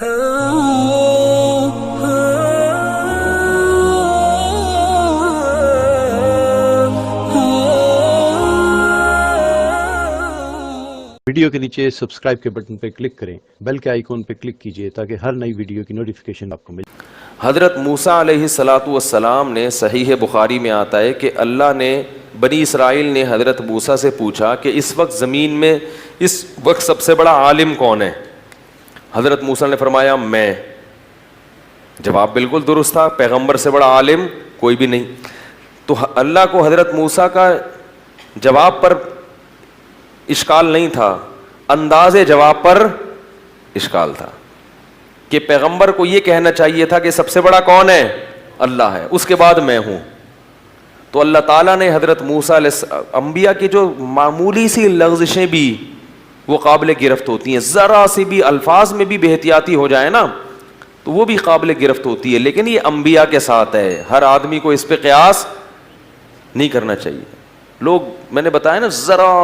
Video کے نیچے subscribe کے بٹن پہ کلک کریں، بیل کے آئیکن پہ کلک کیجئے تاکہ ہر نئی ویڈیو کی نوٹیفیکیشن آپ کو ملے۔ حضرت موسیٰ علیہ السلام نے صحیح بخاری میں آتا ہے کہ اللہ نے بنی اسرائیل نے حضرت موسیٰ سے پوچھا کہ اس وقت زمین میں اس وقت سب سے بڑا عالم کون ہے؟ حضرت موسیٰ نے فرمایا میں۔ جواب بالکل درست تھا، پیغمبر سے بڑا عالم کوئی بھی نہیں۔ تو اللہ کو حضرت موسیٰ کا جواب پر اشکال نہیں تھا، انداز جواب پر اشکال تھا کہ پیغمبر کو یہ کہنا چاہیے تھا کہ سب سے بڑا کون ہے؟ اللہ ہے، اس کے بعد میں ہوں۔ تو اللہ تعالیٰ نے حضرت موسیٰ علیہ انبیاء کی جو معمولی سی لغزشیں بھی وہ قابل گرفت ہوتی ہیں، ذرا سی بھی الفاظ میں بھی بے احتیاطی ہو جائے نا تو وہ بھی قابل گرفت ہوتی ہے، لیکن یہ انبیاء کے ساتھ ہے، ہر آدمی کو اس پہ قیاس نہیں کرنا چاہیے۔ لوگ میں نے بتایا نا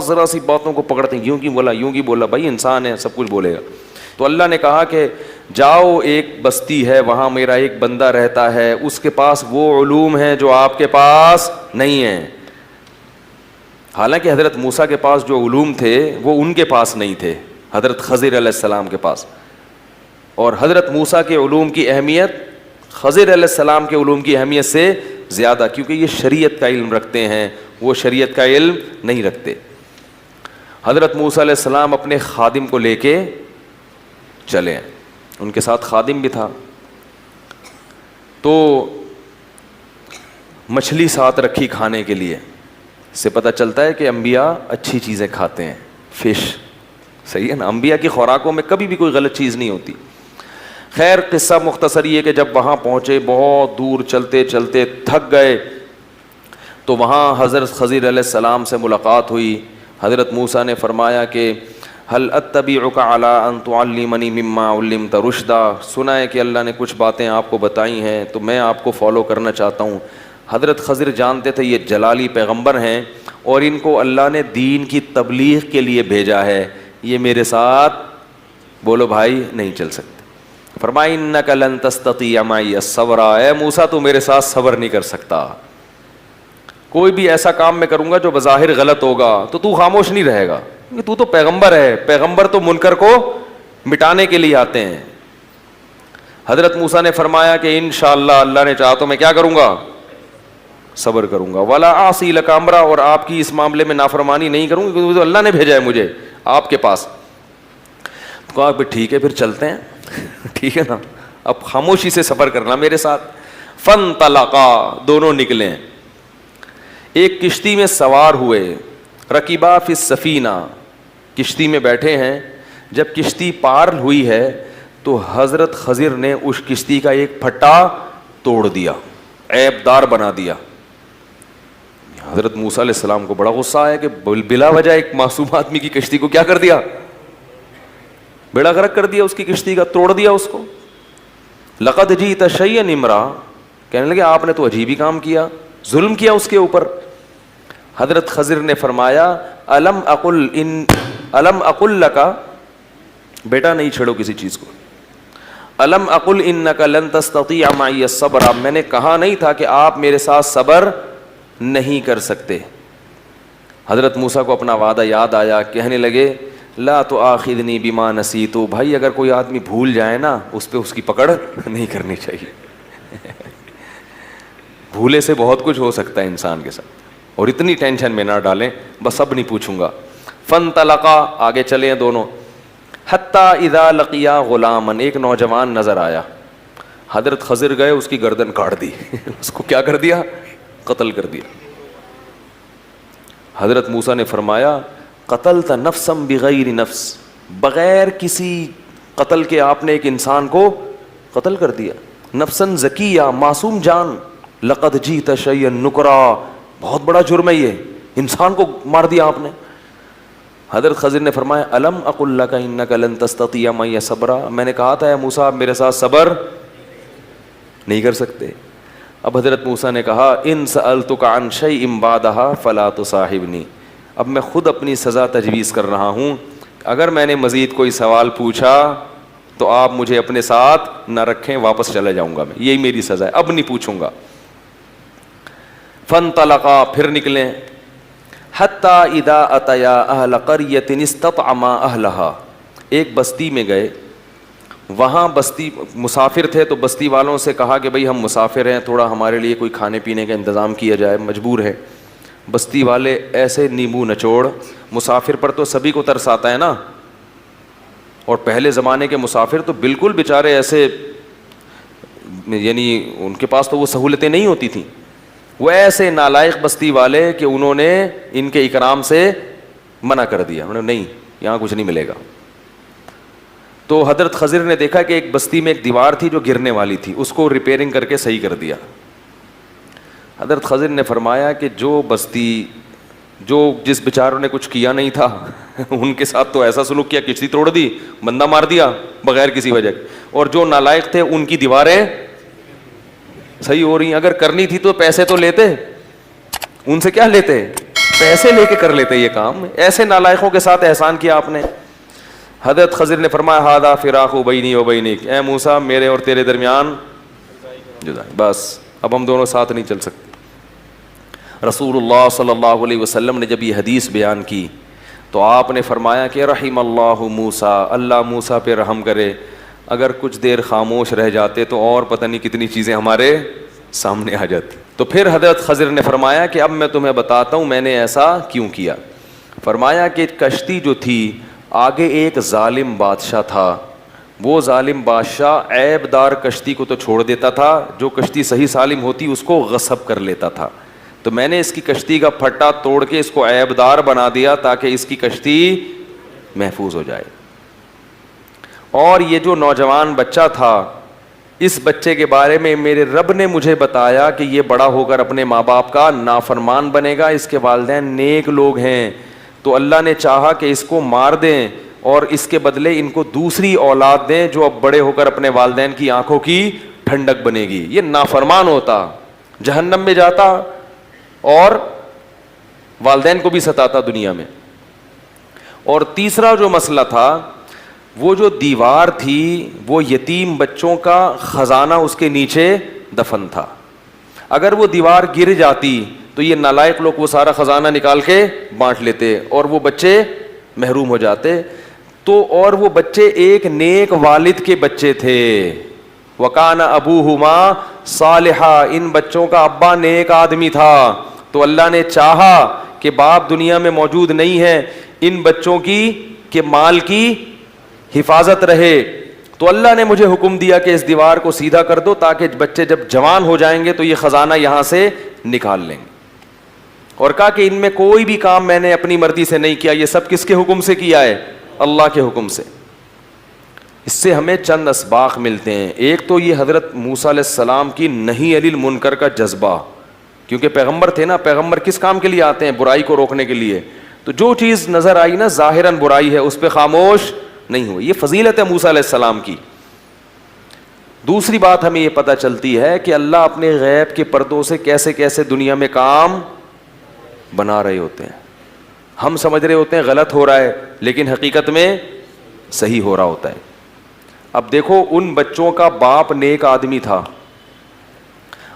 ذرا سی باتوں کو پکڑتے ہیں، یوں کی بولا، بھائی انسان ہے سب کچھ بولے گا۔ تو اللہ نے کہا کہ جاؤ ایک بستی ہے وہاں میرا ایک بندہ رہتا ہے، اس کے پاس وہ علوم ہیں جو آپ کے پاس نہیں ہیں۔ حالانکہ حضرت موسیٰ کے پاس جو علوم تھے وہ ان کے پاس نہیں تھے، حضرت خضر علیہ السلام کے پاس۔ اور حضرت موسیٰ کے علوم کی اہمیت خضر علیہ السلام کے علوم کی اہمیت سے زیادہ، کیونکہ یہ شریعت کا علم رکھتے ہیں، وہ شریعت کا علم نہیں رکھتے۔ حضرت موسیٰ علیہ السلام اپنے خادم کو لے کے چلے، ان کے ساتھ خادم بھی تھا، تو مچھلی ساتھ رکھی کھانے کے لیے، سے پتہ چلتا ہے کہ انبیاء اچھی چیزیں کھاتے ہیں، فش، صحیح ہے نا، انبیاء کی خوراکوں میں کبھی بھی کوئی غلط چیز نہیں ہوتی۔ خیر قصہ مختصر یہ کہ جب وہاں پہنچے، بہت دور چلتے چلتے تھک گئے، تو وہاں حضرت خضر علیہ السلام سے ملاقات ہوئی۔ حضرت موسیٰ نے فرمایا کہ هل اتبعک علی ان تعلمنی مما علمت رشدا، سنا ہے کہ اللہ نے کچھ باتیں آپ کو بتائی ہیں تو میں آپ کو فالو کرنا چاہتا ہوں۔ حضرت خضر جانتے تھے یہ جلالی پیغمبر ہیں اور ان کو اللہ نے دین کی تبلیغ کے لیے بھیجا ہے، یہ میرے ساتھ بولو بھائی نہیں چل سکتے۔ فرمایا انک لن تستطیع معی الصبر، اے موسیٰ تو میرے ساتھ صبر نہیں کر سکتا، کوئی بھی ایسا کام میں کروں گا جو بظاہر غلط ہوگا تو خاموش نہیں رہے گا، تو تو پیغمبر ہے، پیغمبر تو منکر کو مٹانے کے لیے آتے ہیں۔ حضرت موسیٰ نے فرمایا کہ انشاءاللہ اللہ نے چاہا تو میں کیا کروں گا؟ صبر کروں گا، ولا اعصی لک امرا، اور آپ کی اس معاملے میں نافرمانی نہیں کروں گا کیونکہ اللہ نے بھیجا ہے مجھے آپ کے پاس۔ تو کہا کہ ٹھیک ہے پھر چلتے ہیں، ٹھیک ہے نا، اب خاموشی سے سفر کرنا میرے ساتھ۔ فانطلقا، دونوں نکلے، ایک کشتی میں سوار ہوئے، رکبا فی السفینہ، کشتی میں بیٹھے ہیں۔ جب کشتی پار ہوئی ہے تو حضرت خضر نے اس کشتی کا ایک پھٹا توڑ دیا، عیب دار بنا دیا۔ حضرت موسیٰ علیہ السلام کو بڑا غصہ آیا کہ بلا وجہ ایک معصوم آدمی کی کشتی کو کیا کر دیا؟ بیڑا غرق کر دیا، اس کی کشتی کا توڑ دیا اس کو۔ لقد جئت شیئا امرا، کہنے لگے آپ نے تو عجیب ہی کام کیا، ظلم کیا اس کے اوپر۔ حضرت خضر نے فرمایا الم اقل لکا، بیٹا نہیں چھڑو کسی چیز کو، الم اقل انک لن تستطیع معی الصبر، میں نے کہا نہیں تھا کہ آپ میرے ساتھ صبر نہیں کر سکتے۔ حضرت موسیٰ کو اپنا وعدہ یاد آیا، کہنے لگے لا تؤاخذنی بما نسیت، بھائی اگر کوئی آدمی بھول جائے نا اس پہ اس کی پکڑ نہیں کرنی چاہیے، بھولے سے بہت کچھ ہو سکتا ہے انسان کے ساتھ، اور اتنی ٹینشن میں نہ ڈالیں، بس اب نہیں پوچھوں گا۔ فانطلقا، آگے چلے ہیں دونوں، حتی اذا لقیا غلاما، ایک نوجوان نظر آیا، حضرت خضر گئے اس کی گردن کاٹ دی اس کو کیا کر دیا؟ قتل کر دیا۔ حضرت موسیٰ نے فرمایا قتلت نفسا بغیر نفس، بغیر کسی قتل کے آپ نے ایک انسان کو قتل کر دیا، نفسا زکیہ، معصوم جان، لقد جئت شیئا نکرا، بہت بڑا جرم ہے یہ، انسان کو مار دیا آپ نے۔ حضرت خضر نے فرمایا الم اقل لک انک لن تستطیع معی صبرا، میں نے کہا تھا اے موسیٰ آپ میرے ساتھ صبر نہیں کر سکتے۔ اب حضرت موسیٰ نے کہا ان سألتک عن شیء بعدها فلا تصاحبنی، اب میں خود اپنی سزا تجویز کر رہا ہوں، اگر میں نے مزید کوئی سوال پوچھا تو آپ مجھے اپنے ساتھ نہ رکھیں, واپس چلا جاؤں گا میں, یہی میری سزا ہے, اب نہیں پوچھوں گا. فانطلقا, پھر نکلیں. حتی اذا اتیا اہل قریۃ استطعما اہلہا, ایک بستی میں گئے, وہاں بستی مسافر تھے تو بستی والوں سے کہا کہ بھئی ہم مسافر ہیں, تھوڑا ہمارے لیے کوئی کھانے پینے کا انتظام کیا جائے, مجبور ہے. بستی والے ایسے نیمبو نچوڑ, مسافر پر تو سبھی کو ترس آتا ہے نا, اور پہلے زمانے کے مسافر تو بالکل بیچارے ایسے, یعنی ان کے پاس تو وہ سہولتیں نہیں ہوتی تھیں, وہ ایسے نالائق بستی والے کہ انہوں نے ان کے اکرام سے منع کر دیا, انہوں نے نہیں, یہاں کچھ نہیں ملے گا. تو حضرت خضر نے دیکھا کہ ایک بستی میں ایک دیوار تھی جو گرنے والی تھی, اس کو ریپیئرنگ کر کے صحیح کر دیا. حضرت خضر نے فرمایا کہ جو بستی, جو جس بیچاروں نے کچھ کیا نہیں تھا ان کے ساتھ تو ایسا سلوک کیا, کشتی توڑ دی, بندہ مار دیا بغیر کسی وجہ کے, اور جو نالائق تھے ان کی دیواریں صحیح ہو رہی ہیں. اگر کرنی تھی تو پیسے تو لیتے, ان سے کیا لیتے, پیسے لے کے کر لیتے یہ کام. ایسے نالائقوں کے ساتھ احسان کیا آپ نے. حضرت خضر نے فرمایا ھذا فراق بینی و بینک, اے موسیٰ میرے اور تیرے درمیان جدا, بس اب ہم دونوں ساتھ نہیں چل سکتے. رسول اللہ صلی اللہ علیہ وسلم نے جب یہ حدیث بیان کی تو آپ نے فرمایا کہ رحم اللہ موسیٰ, اللہ موسیٰ پہ رحم کرے, اگر کچھ دیر خاموش رہ جاتے تو اور پتہ نہیں کتنی چیزیں ہمارے سامنے آ جاتی. تو پھر حضرت خضر نے فرمایا کہ اب میں تمہیں بتاتا ہوں میں نے ایسا کیوں کیا. فرمایا کہ کشتی جو تھی آگے ایک ظالم بادشاہ تھا, وہ ظالم بادشاہ عیب دار کشتی کو تو چھوڑ دیتا تھا, جو کشتی صحیح سالم ہوتی اس کو غصب کر لیتا تھا. تو میں نے اس کی کشتی کا پھٹا توڑ کے اس کو عیب دار بنا دیا تاکہ اس کی کشتی محفوظ ہو جائے. اور یہ جو نوجوان بچہ تھا, اس بچے کے بارے میں میرے رب نے مجھے بتایا کہ یہ بڑا ہو کر اپنے ماں باپ کا نافرمان بنے گا, اس کے والدین نیک لوگ ہیں, تو اللہ نے چاہا کہ اس کو مار دیں اور اس کے بدلے ان کو دوسری اولاد دیں جو اب بڑے ہو کر اپنے والدین کی آنکھوں کی ٹھنڈک بنے گی. یہ نافرمان ہوتا, جہنم میں جاتا اور والدین کو بھی ستاتا دنیا میں. اور تیسرا جو مسئلہ تھا, وہ جو دیوار تھی وہ یتیم بچوں کا خزانہ اس کے نیچے دفن تھا. اگر وہ دیوار گر جاتی تو یہ نالائق لوگ وہ سارا خزانہ نکال کے بانٹ لیتے اور وہ بچے محروم ہو جاتے. تو اور وہ بچے ایک نیک والد کے بچے تھے, وَكَانَ أَبُوهُمَا صَالِحًا, ان بچوں کا ابا نیک آدمی تھا. تو اللہ نے چاہا کہ باپ دنیا میں موجود نہیں ہے, ان بچوں کی کہ مال کی حفاظت رہے, تو اللہ نے مجھے حکم دیا کہ اس دیوار کو سیدھا کر دو تاکہ بچے جب جوان ہو جائیں گے تو یہ خزانہ یہاں سے نکال لیں گے. اور کہا کہ ان میں کوئی بھی کام میں نے اپنی مرضی سے نہیں کیا, یہ سب کس کے حکم سے کیا ہے, اللہ کے حکم سے. اس سے ہمیں چند اسباق ملتے ہیں. ایک تو یہ حضرت موسیٰ علیہ السلام کی نہی عن المنکر کا جذبہ, کیونکہ پیغمبر تھے نا, پیغمبر کس کام کے لیے آتے ہیں, برائی کو روکنے کے لیے. تو جو چیز نظر آئی نا ظاہراً برائی ہے اس پہ خاموش نہیں ہوئی, یہ فضیلت ہے موسیٰ علیہ السلام کی. دوسری بات ہمیں یہ پتہ چلتی ہے کہ اللہ اپنے غیب کے پردوں سے کیسے کیسے دنیا میں کام بنا رہے ہوتے ہیں. ہم سمجھ رہے ہوتے ہیں غلط ہو رہا ہے, لیکن حقیقت میں صحیح ہو رہا ہوتا ہے. اب دیکھو ان بچوں کا باپ نیک آدمی تھا,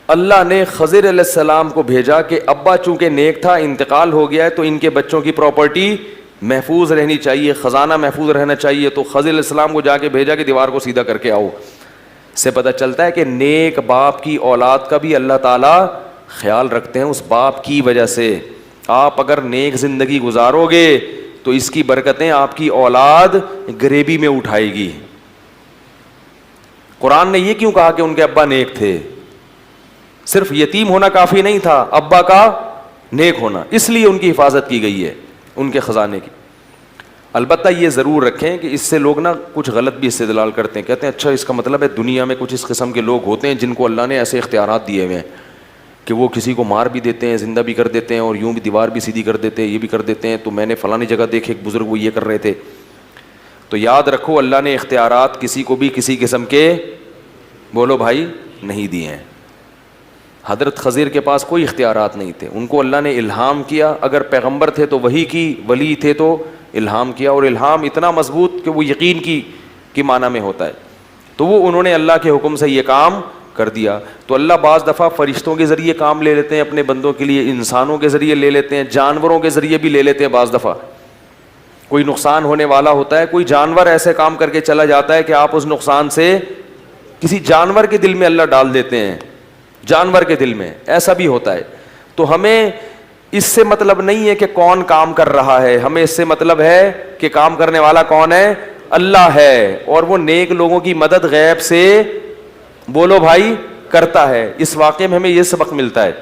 اللہ نے خضر علیہ السلام کو بھیجا کہ ابا چونکہ نیک تھا, انتقال ہو گیا ہے, تو ان کے بچوں کی پراپرٹی محفوظ رہنی چاہیے, خزانہ محفوظ رہنا چاہیے. تو خضر علیہ السلام کو جا کے بھیجا کہ دیوار کو سیدھا کر کے آؤ. سے پتہ چلتا ہے کہ نیک باپ کی اولاد کا بھی اللہ تعالیٰ خیال رکھتے ہیں. اس باپ کی وجہ سے آپ اگر نیک زندگی گزارو گے تو اس کی برکتیں آپ کی اولاد گریبی میں اٹھائے گی. قرآن نے یہ کیوں کہا کہ ان کے ابا نیک تھے؟ صرف یتیم ہونا کافی نہیں تھا, ابا کا نیک ہونا, اس لیے ان کی حفاظت کی گئی ہے ان کے خزانے کی. البتہ یہ ضرور رکھیں کہ اس سے لوگ نا کچھ غلط بھی استدلال کرتے ہیں, کہتے ہیں اچھا اس کا مطلب ہے دنیا میں کچھ اس قسم کے لوگ ہوتے ہیں جن کو اللہ نے ایسے اختیارات دیے ہوئے ہیں کہ وہ کسی کو مار بھی دیتے ہیں, زندہ بھی کر دیتے ہیں, اور یوں بھی دیوار بھی سیدھی کر دیتے ہیں, یہ بھی کر دیتے ہیں. تو میں نے فلانی جگہ دیکھے ایک بزرگ وہ یہ کر رہے تھے. تو یاد رکھو اللہ نے اختیارات کسی کو بھی کسی قسم کے بولو بھائی نہیں دیے ہیں. حضرت خضر کے پاس کوئی اختیارات نہیں تھے, ان کو اللہ نے الہام کیا. اگر پیغمبر تھے تو وحی کی, ولی تھے تو الہام کیا, اور الہام اتنا مضبوط کہ وہ یقین کی کی معنی میں ہوتا ہے. تو وہ انہوں نے اللہ کے حکم سے یہ کام کر دیا. تو اللہ بعض دفعہ فرشتوں کے ذریعے کام لے لیتے ہیں اپنے بندوں کے لیے, انسانوں کے ذریعے لے لیتے ہیں, جانوروں کے ذریعے بھی لے لیتے ہیں. بعض دفعہ کوئی نقصان ہونے والا ہوتا ہے, کوئی جانور ایسے کام کر کے چلا جاتا ہے کہ آپ اس نقصان سے کسی جانور کے دل میں اللہ ڈال دیتے ہیں, جانور کے دل میں, ایسا بھی ہوتا ہے. تو ہمیں اس سے مطلب نہیں ہے کہ کون کام کر رہا ہے, ہمیں اس سے مطلب ہے کہ کام کرنے والا کون ہے, اللہ ہے, اور وہ نیک لوگوں کی مدد غیب سے بولو بھائی کرتا ہے. اس واقعے میں ہمیں یہ سبق ملتا ہے